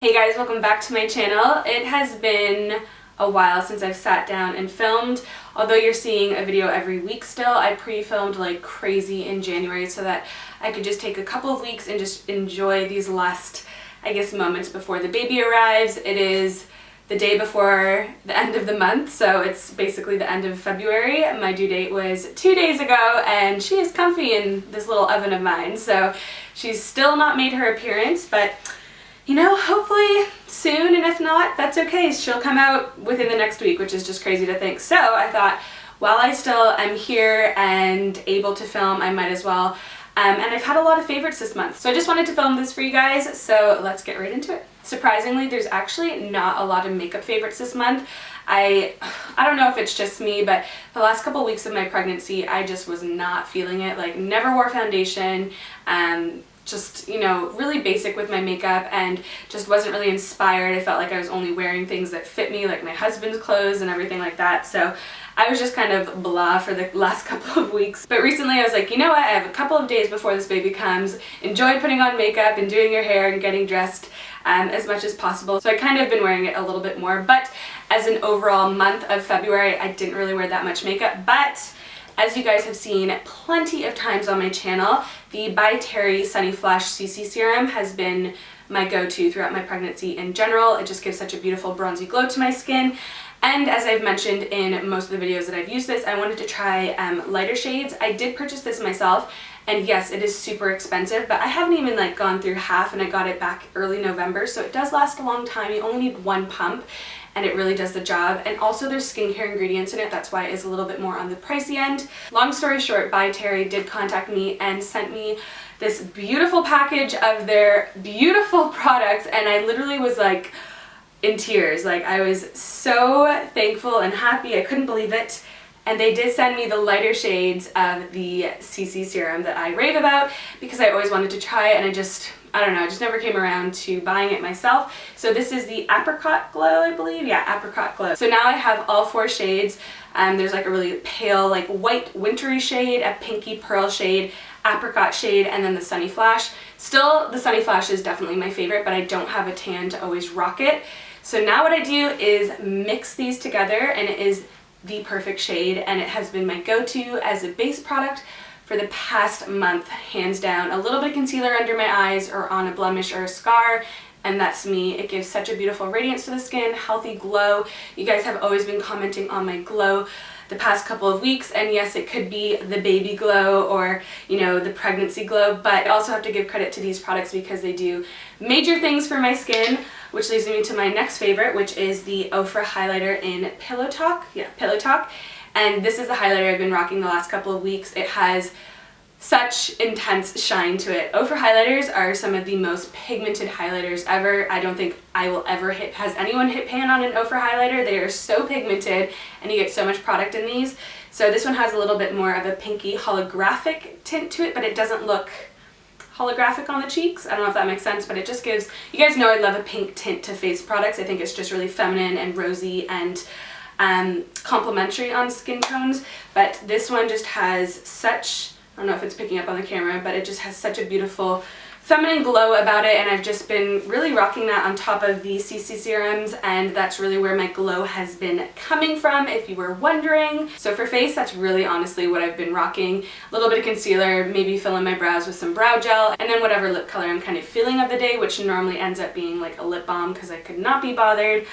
Hey guys, welcome back to my channel. It has been a while since I've sat down and filmed. Although you're seeing a video every week still, I pre-filmed like crazy in January so that I could just take a couple of weeks and just enjoy these last, I guess, moments before the baby arrives. It is the day before the end of the month, so it's basically the end of February. My due date was 2 days ago and she is comfy in this little oven of mine, so she's still not made her appearance, but you know, hopefully soon, and if not, that's okay. She'll come out within the next week, which is just crazy to think. So I thought, while I still am here and able to film, I might as well. And I've had a lot of favorites this month, so I just wanted to film this for you guys, so let's get right into it. Surprisingly, there's actually not a lot of makeup favorites this month. I don't know if it's just me, but the last couple weeks of my pregnancy, I just was not feeling it. Like, never wore foundation, just, you know, really basic with my makeup and just wasn't really inspired. I felt like I was only wearing things that fit me, like my husband's clothes and everything like that. So I was just kind of blah for the last couple of weeks. But recently I was like, you know what, I have a couple of days before this baby comes. Enjoy putting on makeup and doing your hair and getting dressed as much as possible. So I kind of been wearing it a little bit more. But as an overall month of February, I didn't really wear that much makeup. But as you guys have seen plenty of times on my channel, the By Terry Sunny Flash CC Serum has been my go-to throughout my pregnancy in general. It just gives such a beautiful bronzy glow to my skin. And as I've mentioned in most of the videos that I've used this, I wanted to try lighter shades. I did purchase this myself, and yes, it is super expensive, but I haven't even like gone through half, and I got it back early November, so it does last a long time. You only need one pump, and it really does the job. And also there's skincare ingredients in it, that's why it is a little bit more on the pricey end. Long story short, By Terry did contact me and sent me this beautiful package of their beautiful products, and I literally was like in tears. Like, I was so thankful and happy, I couldn't believe it. And they did send me the lighter shades of the CC serum that I rave about because I always wanted to try it, and I don't know, I just never came around to buying it myself. So this is the Apricot Glow, I believe. Yeah, Apricot Glow. So now I have all 4 shades. There's like a really pale, like white wintry shade, a pinky pearl shade, apricot shade, and then the Sunny Flash. Still, the Sunny Flash is definitely my favorite, but I don't have a tan to always rock it. So now what I do is mix these together, and it is the perfect shade, and it has been my go-to as a base product for the past month, hands down. A little bit of concealer under my eyes or on a blemish or a scar, and that's me. It gives such a beautiful radiance to the skin, healthy glow. You guys have always been commenting on my glow the past couple of weeks, and yes, it could be the baby glow or, you know, the pregnancy glow, but I also have to give credit to these products because they do major things for my skin, which leads me to my next favorite, which is the Ofra highlighter in Pillow Talk. Yeah, Pillow Talk. And this is the highlighter I've been rocking the last couple of weeks. It has such intense shine to it. Ofra highlighters are some of the most pigmented highlighters ever. I don't think I will ever has anyone hit pan on an Ofra highlighter. They are so pigmented, and you get so much product in these. So this one has a little bit more of a pinky holographic tint to it, but it doesn't look holographic on the cheeks. I don't know if that makes sense, but it just gives, you guys know I love a pink tint to face products. I think it's just really feminine and rosy and complementary on skin tones, but this one just has such, I don't know if it's picking up on the camera, but it just has such a beautiful feminine glow about it, and I've just been really rocking that on top of the CC serums, and that's really where my glow has been coming from, if you were wondering. So for face, that's really honestly what I've been rocking. A little bit of concealer, maybe fill in my brows with some brow gel, and then whatever lip color I'm kind of feeling of the day, which normally ends up being like a lip balm because I could not be bothered.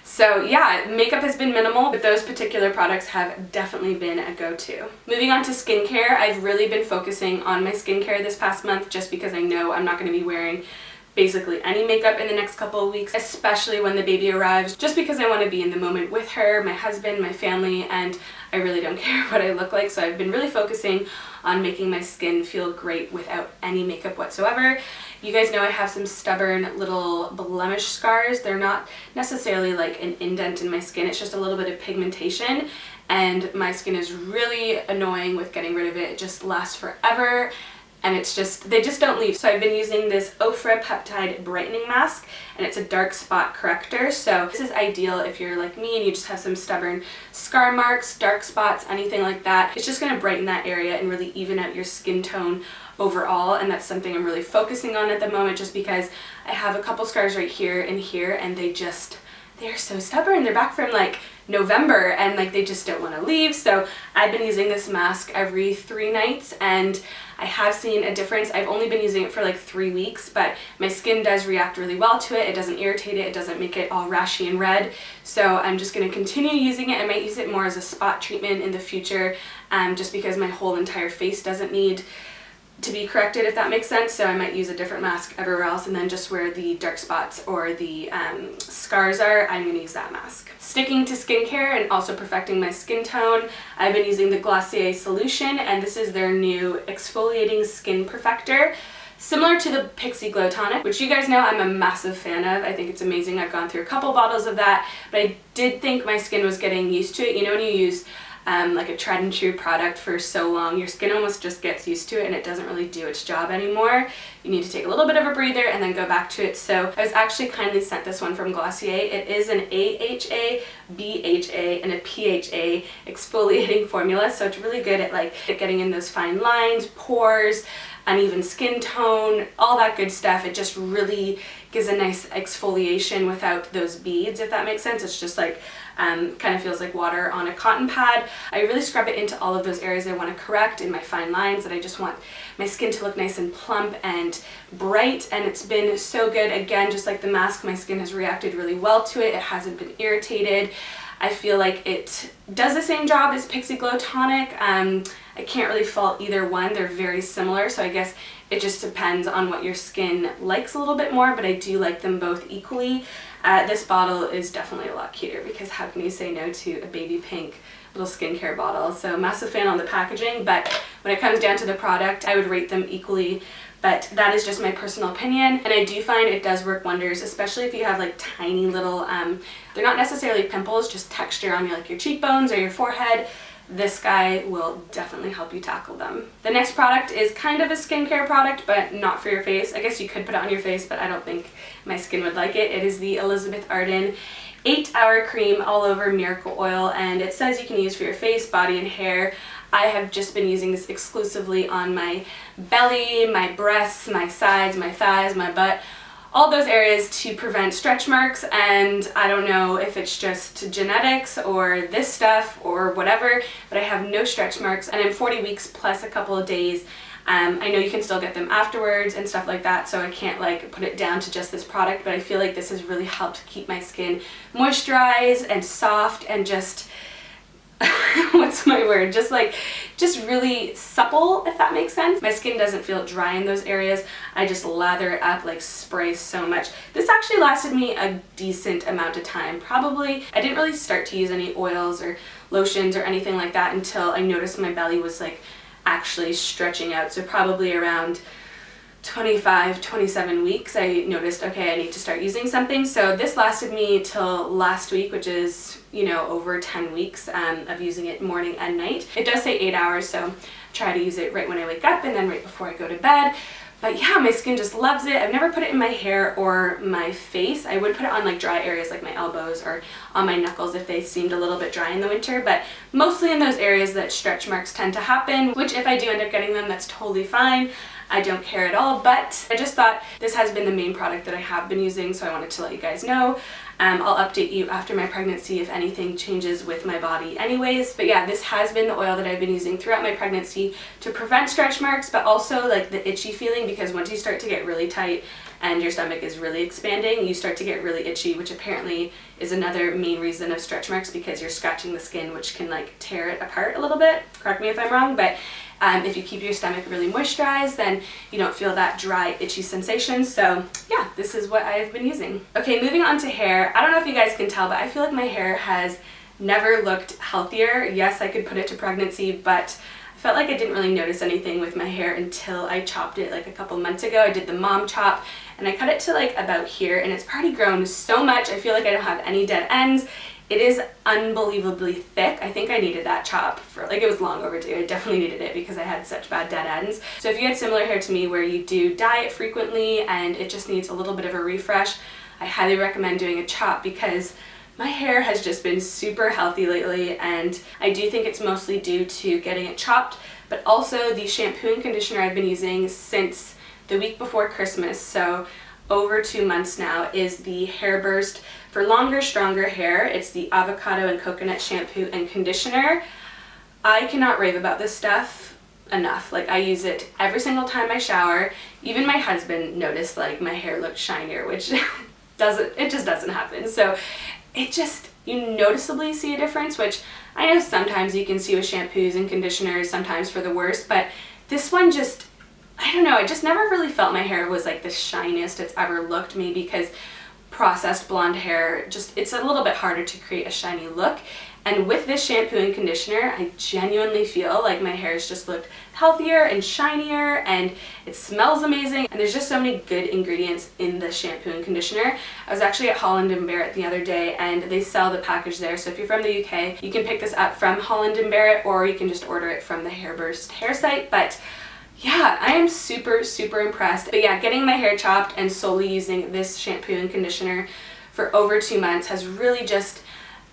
So yeah, makeup has been minimal, but those particular products have definitely been a go-to. Moving on to skincare, I've really been focusing on my skincare this past month just because I know I'm not going to be wearing basically any makeup in the next couple of weeks, especially when the baby arrives, just because I want to be in the moment with her, my husband, my family, and I really don't care what I look like. So I've been really focusing on making my skin feel great without any makeup whatsoever. You guys know I have some stubborn little blemish scars. They're not necessarily like an indent in my skin, it's just a little bit of pigmentation, and my skin is really annoying with getting rid of it. It just lasts forever, and it's just, they just don't leave. So I've been using this Ofra Peptide Brightening Mask, and it's a dark spot corrector. So this is ideal if you're like me and you just have some stubborn scar marks, dark spots, anything like that. It's just gonna brighten that area and really even out your skin tone overall, and that's something I'm really focusing on at the moment, just because I have a couple scars right here and here, and they're so stubborn. They're back from like November, and like they just don't want to leave. So I've been using this mask every 3 nights, and I have seen a difference. I've only been using it for like 3 weeks, but my skin does react really well to it. It doesn't irritate it. It doesn't make it all rashy and red. So I'm just going to continue using it. I might use it more as a spot treatment in the future, just because my whole entire face doesn't need to be corrected, if that makes sense. So I might use a different mask everywhere else, and then just where the dark spots or the scars are, I'm going to use that mask. Sticking to skincare and also perfecting my skin tone, I've been using the Glossier solution, and this is their new exfoliating skin perfector. Similar to the Pixie Glow Tonic, which you guys know I'm a massive fan of. I think it's amazing. I've gone through a couple bottles of that, but I did think my skin was getting used to it. You know, when you use like a tried and true product for so long, your skin almost just gets used to it and it doesn't really do its job anymore. You need to take a little bit of a breather and then go back to it. So I was actually kindly sent this one from Glossier. It is an AHA, BHA, and a PHA exfoliating formula, so it's really good at like getting in those fine lines, pores, uneven skin tone, all that good stuff. It just really gives a nice exfoliation without those beads, if that makes sense. It's just like kind of feels like water on a cotton pad. I really scrub it into all of those areas I want to correct in my fine lines, that I just want my skin to look nice and plump and bright, and it's been so good. Again, just like the mask, my skin has reacted really well to it. It hasn't been irritated. I feel like it does the same job as Pixie Glow Tonic. I can't really fault either one. They're very similar, so I guess it just depends on what your skin likes a little bit more, but I do like them both equally. This bottle is definitely a lot cuter, because how can you say no to a baby pink little skincare bottle? So massive fan on the packaging, but when it comes down to the product, I would rate them equally. But that is just my personal opinion, and I do find it does work wonders, especially if you have like tiny little, they're not necessarily pimples, just texture on your like your cheekbones or your forehead. This guy will definitely help you tackle them. The next product is kind of a skincare product, but not for your face. I guess you could put it on your face, but I don't think my skin would like it. It is the Elizabeth Arden 8-Hour Cream All Over Miracle Oil, and it says you can use for your face, body, and hair. I have just been using this exclusively on my belly, my breasts, my sides, my thighs, my butt, all those areas to prevent stretch marks. And I don't know if it's just genetics or this stuff or whatever, but I have no stretch marks, and I'm 40 weeks plus a couple of days. I know you can still get them afterwards and stuff like that, so I can't like put it down to just this product, but I feel like this has really helped keep my skin moisturized and soft and just what's my word, just really supple, if that makes sense. My skin doesn't feel dry in those areas. I just lather it up, like spray so much. This actually lasted me a decent amount of time. Probably, I didn't really start to use any oils or lotions or anything like that until I noticed my belly was like actually stretching out. So probably around 25, 27 weeks, I noticed, okay, I need to start using something. So this lasted me till last week, which is, you know, over 10 weeks of using it morning and night. It does say 8 hours, so try to use it right when I wake up and then right before I go to bed. But yeah, my skin just loves it. I've never put it in my hair or my face. I would put it on like dry areas like my elbows or on my knuckles if they seemed a little bit dry in the winter, but mostly in those areas that stretch marks tend to happen, which if I do end up getting them, that's totally fine. I don't care at all, but I just thought this has been the main product that I have been using, so I wanted to let you guys know. I'll update you after my pregnancy if anything changes with my body anyways. But yeah, this has been the oil that I've been using throughout my pregnancy to prevent stretch marks, but also like the itchy feeling, because once you start to get really tight and your stomach is really expanding, you start to get really itchy, which apparently is another main reason of stretch marks, because you're scratching the skin, which can like tear it apart a little bit. Correct me if I'm wrong, but if you keep your stomach really moisturized, then you don't feel that dry, itchy sensation. So yeah, this is what I've been using. Okay, moving on to hair. I don't know if you guys can tell, but I feel like my hair has never looked healthier. Yes, I could put it to pregnancy, but I felt like I didn't really notice anything with my hair until I chopped it like a couple months ago. I did the mom chop and I cut it to like about here, and it's already grown so much. I feel like I don't have any dead ends. It is unbelievably thick. I think I needed that chop for, like, it was long overdue. I definitely needed it because I had such bad dead ends. So if you had similar hair to me where you do dye it frequently and it just needs a little bit of a refresh, I highly recommend doing a chop, because My hair has just been super healthy lately, and I do think it's mostly due to getting it chopped, but also the shampoo and conditioner I've been using since the week before Christmas, so over 2 months now, is the Hair Burst for longer, stronger hair. It's the avocado and coconut shampoo and conditioner. I cannot rave about this stuff enough. Like, I use it every single time I shower. Even my husband noticed like my hair looked shinier, which it just doesn't happen. So you noticeably see a difference, which I know sometimes you can see with shampoos and conditioners, sometimes for the worst, but this one just, I don't know, I just never really felt my hair was like the shiniest it's ever looked, maybe because processed blonde hair, it's a little bit harder to create a shiny look. And with this shampoo and conditioner, I genuinely feel like my hair's just looked healthier and shinier, and it smells amazing, and there's just so many good ingredients in the shampoo and conditioner. I was actually at Holland & Barrett the other day, and they sell the package there, so if you're from the UK, you can pick this up from Holland & Barrett, or you can just order it from the Hairburst hair site. But yeah, I am super, super impressed. But yeah, getting my hair chopped and solely using this shampoo and conditioner for over 2 months has really just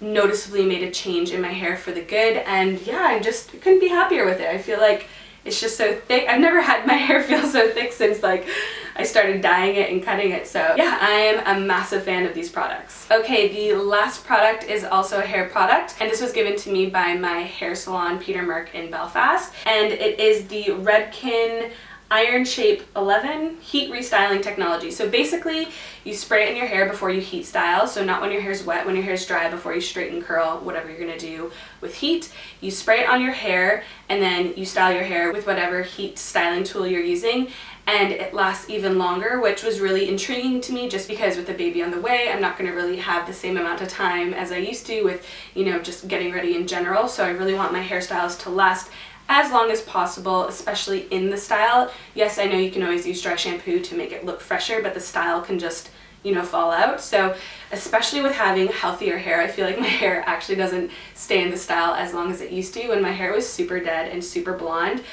noticeably made a change in my hair for the good, and yeah, I just couldn't be happier with it. I feel like it's just so thick. I've never had my hair feel so thick since like I started dyeing it and cutting it, so yeah, I am a massive fan of these products. Okay, the last product is also a hair product, and this was given to me by my hair salon, Peter Merk in Belfast, and it is the Redken Iron Shape 11 heat restyling technology. So basically you spray it in your hair before you heat style, so not when your hair's wet, when your hair's dry, before you straighten, curl, whatever you're gonna do with heat. You spray it on your hair, and then you style your hair with whatever heat styling tool you're using, and it lasts even longer, which was really intriguing to me, just because with a baby on the way, I'm not gonna really have the same amount of time as I used to with, you know, just getting ready in general. So I really want my hairstyles to last as long as possible, especially in the style. Yes, I know you can always use dry shampoo to make it look fresher, but the style can just, you know, fall out. So especially with having healthier hair, I feel like my hair actually doesn't stay in the style as long as it used to. When my hair was super dead and super blonde,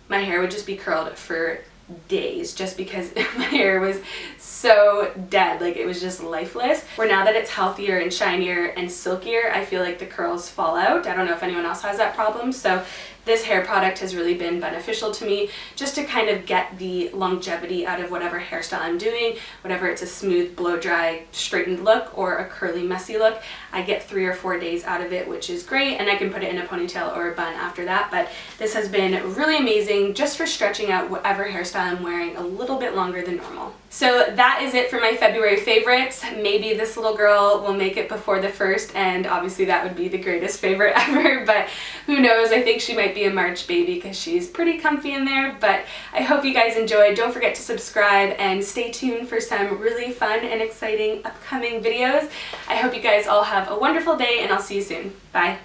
my hair would just be curled for days just because my hair was so dead, like it was just lifeless. Where now that it's healthier and shinier and silkier, I feel like the curls fall out. I don't know if anyone else has that problem, so this hair product has really been beneficial to me, just to kind of get the longevity out of whatever hairstyle I'm doing, whatever it's a smooth, blow dry, straightened look or a curly, messy look. I get 3 or 4 days out of it, which is great, and I can put it in a ponytail or a bun after that. But this has been really amazing just for stretching out whatever hairstyle I'm wearing a little bit longer than normal. So that is it for my February favorites. Maybe this little girl will make it before the 1st, and obviously that would be the greatest favorite ever, but who knows, I think she might be a March baby because she's pretty comfy in there. But I hope you guys enjoyed. Don't forget to subscribe and stay tuned for some really fun and exciting upcoming videos. I hope you guys all have a wonderful day, and I'll see you soon. Bye.